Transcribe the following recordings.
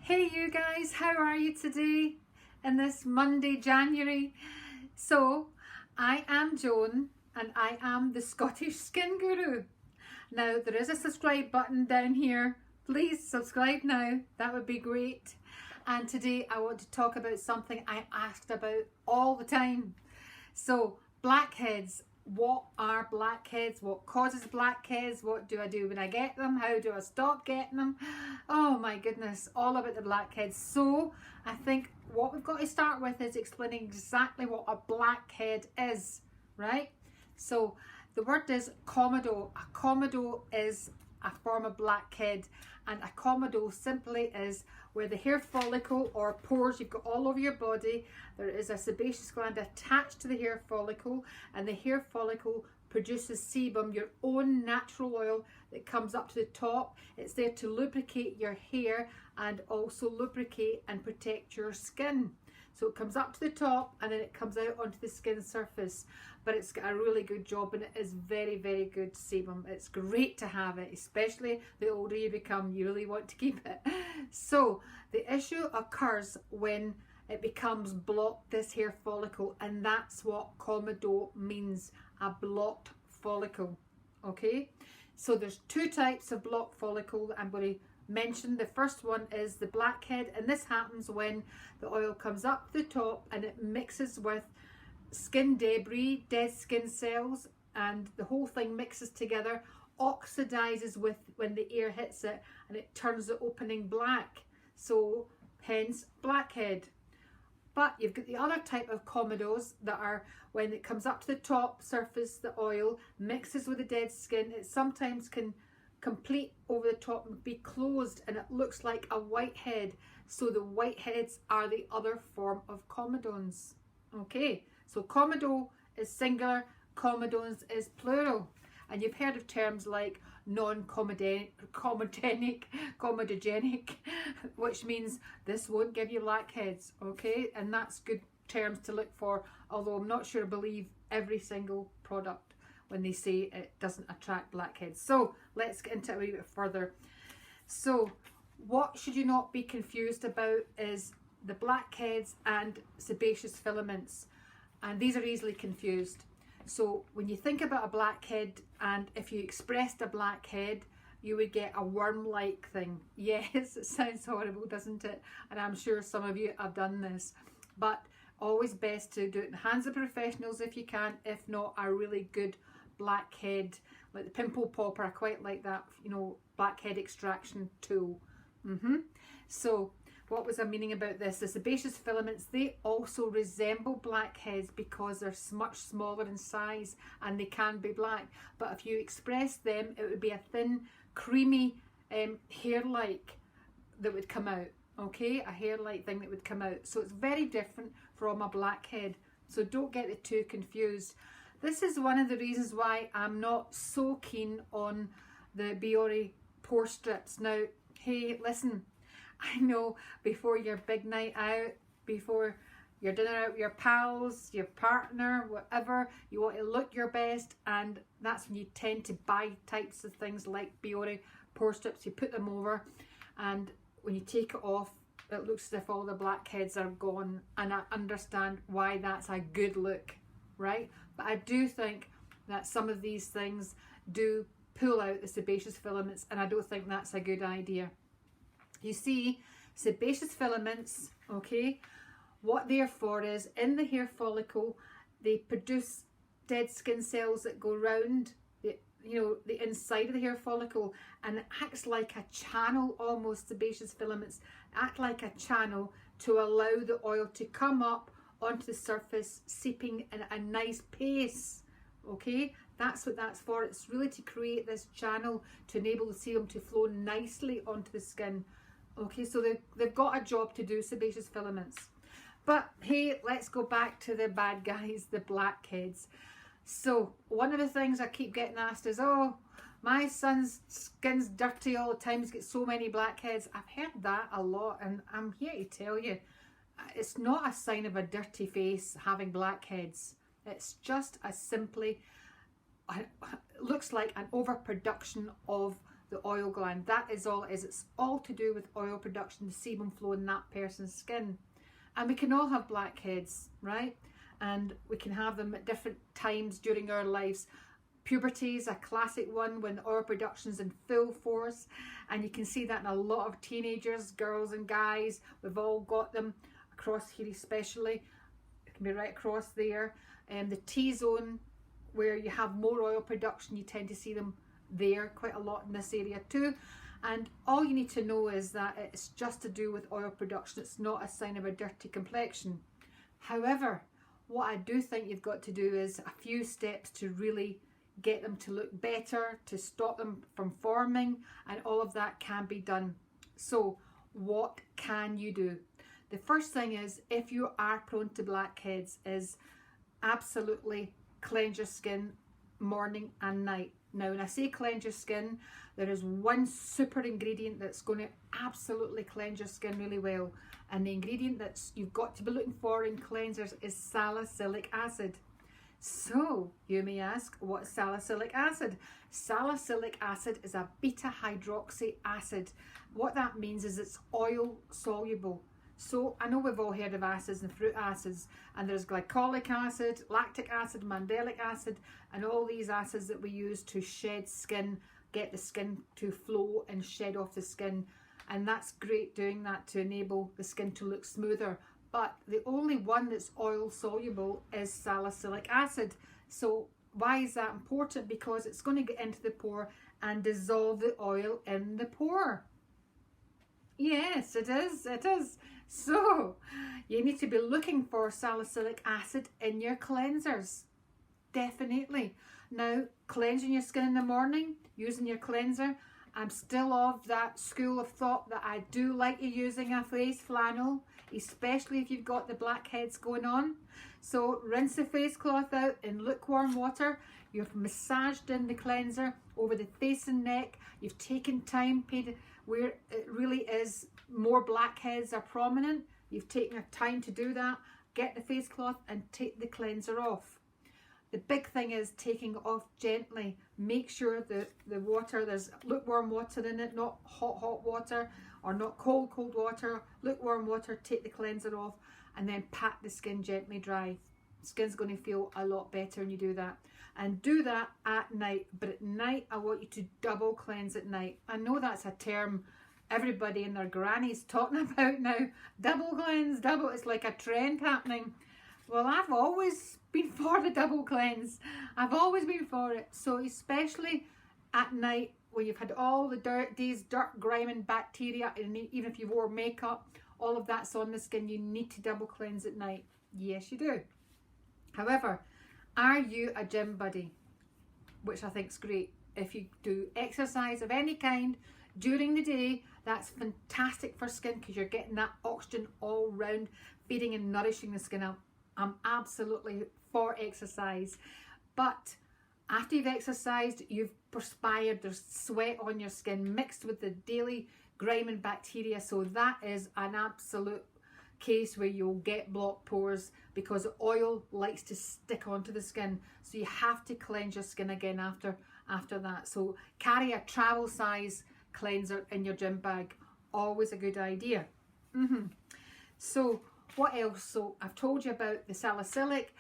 Hey you guys, how are you today in this Monday, January? So, I am Joan and I am the Scottish Skin Guru. Now, there is a subscribe button down here. Please subscribe now, that would be great. And today I want to talk about something I asked about all the time. So, blackheads. What are blackheads? What causes blackheads? What do I do when I get them? How do I stop getting them? Oh my goodness, all about the blackheads. So I think what we've got to start with is explaining exactly what a blackhead is, right? So the word is komodo. A komodo is a form of blackhead, and a komodo simply is where the hair follicle or pores you've got all over your body, there is a sebaceous gland attached to the hair follicle, and the hair follicle produces sebum, your own natural oil that comes up to the top. It's there to lubricate your hair and also lubricate and protect your skin. So it comes up to the top and then it comes out onto the skin surface, but it's got a really good job and it is very, very good sebum. It's great to have it, especially the older you become, you really want to keep it. So the issue occurs when it becomes blocked, this hair follicle, and that's what komodo means, a blocked follicle, okay? So there's two types of blocked follicle that I'm going to mention. The first one is the blackhead, and this happens when the oil comes up the top and it mixes with skin debris, dead skin cells, and the whole thing mixes together, oxidizes with when the air hits it, and it turns the opening black. So hence blackhead. But you've got the other type of komodos that are when it comes up to the top surface, the oil mixes with the dead skin. It sometimes can complete over the top and be closed, and it looks like a whitehead. So the whiteheads are the other form of komodons. Okay, so komodo is singular, komodons is plural. And you've heard of terms like non-comedogenic, which means this won't give you blackheads, okay? And that's good terms to look for, although I'm not sure I believe every single product when they say it doesn't attract blackheads. So let's get into it a wee bit further. So what should you not be confused about is the blackheads and sebaceous filaments, and these are easily confused. So when you think about a blackhead, and if you expressed a blackhead, you would get a worm-like thing. Yes, it sounds horrible, doesn't it? And I'm sure some of you have done this, but always best to do it in the hands of professionals if you can. If not, a really good blackhead, like the pimple popper, I quite like that, you know, blackhead extraction tool. So what was I meaning about this? The sebaceous filaments, they also resemble blackheads because they're much smaller in size and they can be black. But if you express them, it would be a thin, creamy hair-like that would come out, okay? A hair-like thing that would come out. So it's very different from a blackhead. So don't get the two confused. This is one of the reasons why I'm not so keen on the Biore pore strips. Now, hey, listen, I know before your big night out, before your dinner out with your pals, your partner, whatever, you want to look your best, and that's when you tend to buy types of things like Biore pore strips. You put them over, and when you take it off, it looks as if all the blackheads are gone, and I understand why that's a good look, right? But I do think that some of these things do pull out the sebaceous filaments, and I don't think that's a good idea. You see, sebaceous filaments, okay, what they're for is in the hair follicle, they produce dead skin cells that go around the, the inside of the hair follicle, and it acts like a channel almost. Sebaceous filaments act like a channel to allow the oil to come up onto the surface, seeping in a nice pace, okay? That's what that's for. It's really to create this channel to enable the sebum to flow nicely onto the skin. Okay, so they've got a job to do, sebaceous filaments. But hey, let's go back to the bad guys, the blackheads. So one of the things I keep getting asked is, oh, my son's skin's dirty all the time, he's got so many blackheads. I've heard that a lot, and I'm here to tell you, it's not a sign of a dirty face having blackheads. It's just a simply, it looks like an overproduction of the oil gland. That is all it is. It's all to do with oil production, the sebum flow in that person's skin. And we can all have blackheads, right? And we can have them at different times during our lives. Puberty is a classic one when oil production is in full force, and you can see that in a lot of teenagers, girls and guys. We've all got them across here, especially. It can be right across there. And the T-zone, where you have more oil production, you tend to see them there quite a lot in this area too. And all you need to know is that it's just to do with oil production. It's not a sign of a dirty complexion. However, what I do think you've got to do is a few steps to really get them to look better, to stop them from forming, and all of that can be done. So what can you do? The first thing is, if you are prone to blackheads, is absolutely cleanse your skin morning and night. Now, when I say cleanse your skin, there is one super ingredient that's going to absolutely cleanse your skin really well. And the ingredient that you've got to be looking for in cleansers is salicylic acid. So, you may ask, what's salicylic acid? Salicylic acid is a beta-hydroxy acid. What that means is it's oil-soluble. So, I know we've all heard of acids and fruit acids, and there's glycolic acid, lactic acid, mandelic acid, and all these acids that we use to shed skin, get the skin to flow and shed off the skin. And that's great doing that to enable the skin to look smoother. But the only one that's oil soluble is salicylic acid. So why is that important? Because it's going to get into the pore and dissolve the oil in the pore. Yes, it is. It is. So you need to be looking for salicylic acid in your cleansers. Definitely. Now, cleansing your skin in the morning, using your cleanser, I'm still of that school of thought that I do like you using a face flannel, especially if you've got the blackheads going on. So rinse the face cloth out in lukewarm water. You've massaged in the cleanser over the face and neck. You've taken time, paid where it really is more blackheads are prominent. You've taken time to do that. Get the face cloth and take the cleanser off. The big thing is taking off gently. Make sure that the water, there's lukewarm water in it, not hot water, or not cold water. Lukewarm water, take the cleanser off, and then pat the skin gently dry. Skin's going to feel a lot better when you do that. And do that at night. But at night, I want you to double cleanse at night. I know that's a term everybody and their granny's talking about now. Double cleanse, double. It's like a trend happening. Well, I've always been for the double cleanse. I've always been for it. So especially at night when you've had all the dirt, grime and bacteria, and even if you wore makeup, all of that's on the skin, you need to double cleanse at night. Yes, you do. However, are you a gym buddy? Which I think is great. If you do exercise of any kind during the day, that's fantastic for skin because you're getting that oxygen all round, feeding and nourishing the skin up. I'm absolutely for exercise. But after you've exercised, you've perspired, there's sweat on your skin mixed with the daily grime and bacteria. So that is an absolute case where you'll get blocked pores because oil likes to stick onto the skin. So you have to cleanse your skin again after that. So carry a travel size cleanser in your gym bag. Always a good idea. So what else? So I've told you about the salicylic.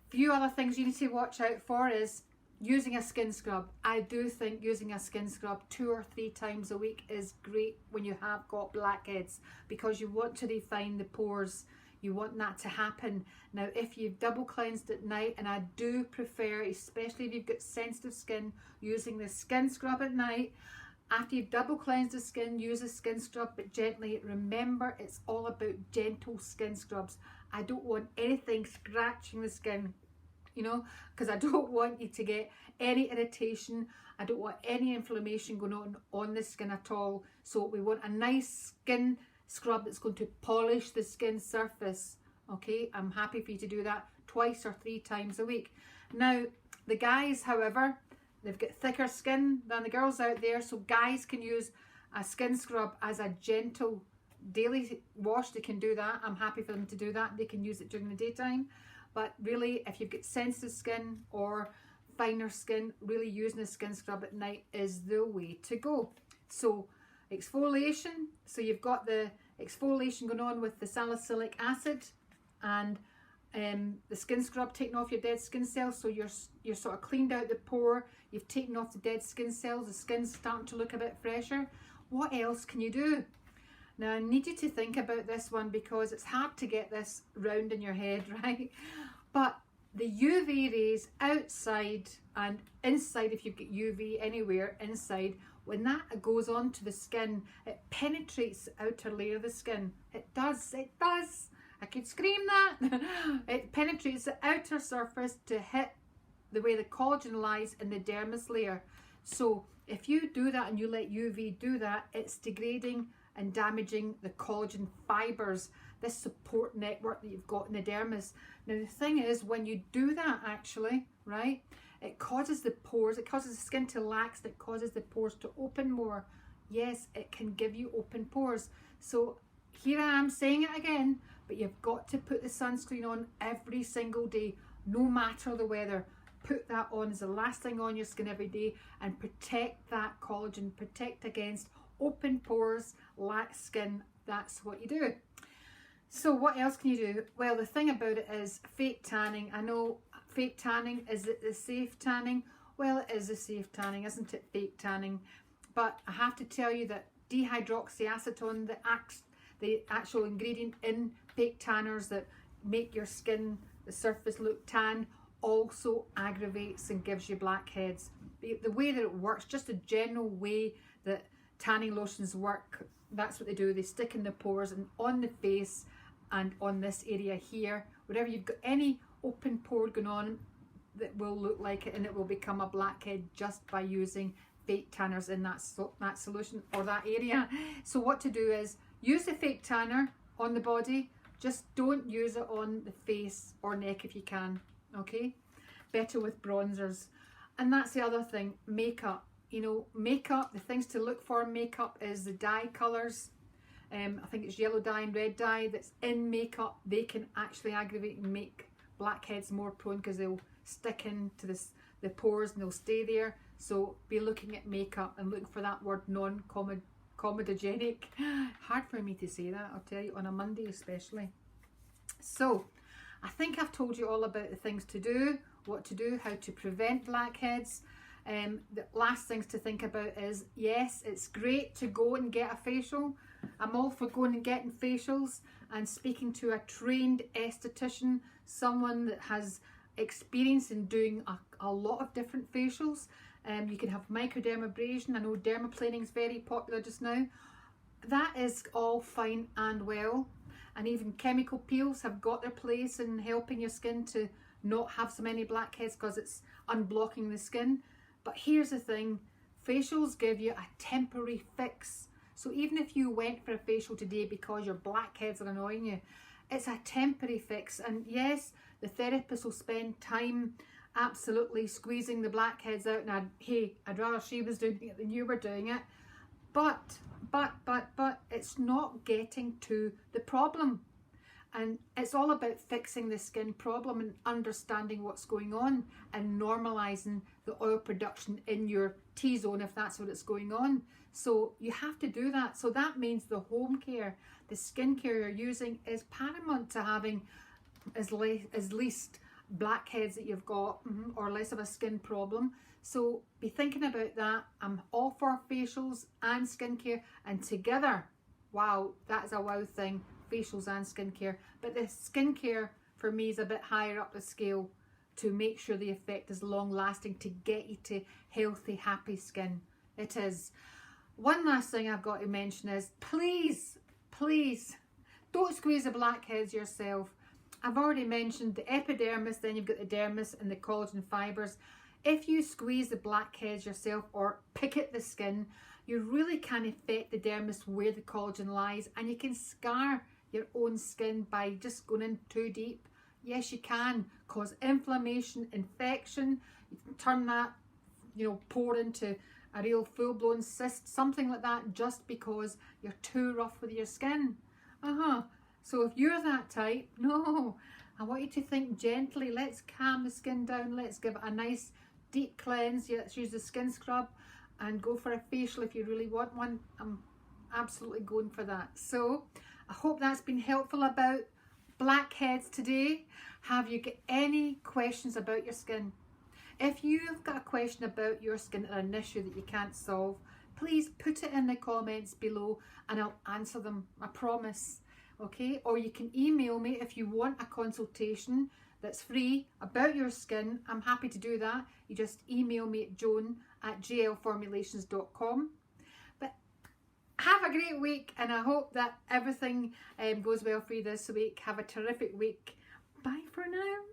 Few other things you need to watch out for is using a skin scrub. I do think using a skin scrub 2 or 3 times a week is great when you have got blackheads, because you want to refine the pores. You want that to happen. Now, if you've double cleansed at night, and I do prefer, especially if you've got sensitive skin, using the skin scrub at night. After you've double cleansed the skin, use a skin scrub, but gently. Remember, it's all about gentle skin scrubs. I don't want anything scratching the skin, you know, because I don't want you to get any irritation. I don't want any inflammation going on the skin at all. So we want a nice skin scrub that's going to polish the skin surface. Okay, I'm happy for you to do that 2 or 3 times a week. Now, the guys, however, they've got thicker skin than the girls out there, so guys can use a skin scrub as a gentle daily wash. They can do that. I'm happy for them to do that. They can use it during the daytime. But really, if you've got sensitive skin or finer skin, really using a skin scrub at night is the way to go. So exfoliation, so you've got the exfoliation going on with the salicylic acid and the skin scrub taking off your dead skin cells, so you're sort of cleaned out the pore, you've taken off the dead skin cells, the skin's starting to look a bit fresher. What else can you do? Now I need you to think about this one because it's hard to get this round in your head, right? But the UV rays outside and inside, if you've got UV anywhere inside, when that goes onto the skin, it penetrates the outer layer of the skin. It does. I could scream that. It penetrates the outer surface to hit the way the collagen lies in the dermis layer. So if you do that and you let UV do that, it's degrading and damaging the collagen fibers, this support network that you've got in the dermis. Now the thing is, when you do that actually, right, it causes the pores, it causes the skin to lax, it causes the pores to open more. Yes, it can give you open pores. So here I am saying it again, but you've got to put the sunscreen on every single day, no matter the weather. Put that on as the last thing on your skin every day and protect that collagen, protect against open pores, lax skin. That's what you do. So what else can you do? Well, the thing about it is fake tanning. I know fake tanning, is it the safe tanning? Well, it is a safe tanning, isn't it? Fake tanning. But I have to tell you that dihydroxyacetone, the actual ingredient in fake tanners that make your skin, the surface look tan, also aggravates and gives you blackheads. The way that it works, just a general way that tanning lotions work, that's what they do. They stick in the pores and on the face and on this area here, wherever you've got any open pore going on, that will look like it, and it will become a blackhead just by using fake tanners in that solution or that area. So what to do is use the fake tanner on the body, just don't use it on the face or neck if you can, okay? Better with bronzers. And that's the other thing, makeup. You know, makeup, the things to look for in makeup is the dye colours. I think it's yellow dye and red dye that's in makeup. They can actually aggravate and make blackheads more prone because they'll stick into the pores and they'll stay there. So be looking at makeup and look for that word non-comedogenic. Hard for me to say that, I'll tell you, on a Monday especially. So I think I've told you all about the things to do, what to do, how to prevent blackheads. The last things to think about is, yes, it's great to go and get a facial. I'm all for going and getting facials and speaking to a trained esthetician, someone that has experience in doing a lot of different facials. You can have microdermabrasion. I know dermaplaning is very popular just now. That is all fine and well, and even chemical peels have got their place in helping your skin to not have so many blackheads because it's unblocking the skin. But here's the thing, facials give you a temporary fix. So even if you went for a facial today because your blackheads are annoying you, it's a temporary fix. And yes, the therapist will spend time absolutely squeezing the blackheads out, and I'd rather she was doing it than you were doing it. But it's not getting to the problem. And it's all about fixing the skin problem and understanding what's going on and normalising the oil production in your T-zone if that's what it's going on. So you have to do that. So that means the home care, the skincare you're using is paramount to having as least blackheads that you've got, or less of a skin problem. So be thinking about that. I'm all for facials and skincare, and together, wow, that is a wow thing. Facials and skincare, but the skincare for me is a bit higher up the scale to make sure the effect is long lasting, to get you to healthy, happy skin. It is. One last thing I've got to mention is please don't squeeze the blackheads yourself. I've already mentioned the epidermis, then you've got the dermis and the collagen fibers. If you squeeze the blackheads yourself or pick at the skin, you really can affect the dermis where the collagen lies, and you can scar your own skin by just going in too deep. Yes, you can cause inflammation, infection. You can turn that, pore into a real full-blown cyst, something like that, just because you're too rough with your skin. So if you're that type, no, I want you to think gently. Let's calm the skin down. Let's give it a nice deep cleanse, let's use the skin scrub, and go for a facial if you really want one. I'm absolutely going for that. So I hope that's been helpful about blackheads today. Have you got any questions about your skin? If you've got a question about your skin or an issue that you can't solve, please put it in the comments below and I'll answer them, I promise. Okay, or you can email me if you want a consultation that's free about your skin. I'm happy to do that. You just email me at joan@jlformulations.com. But have a great week, and I hope that everything goes well for you this week. Have a terrific week. Bye for now.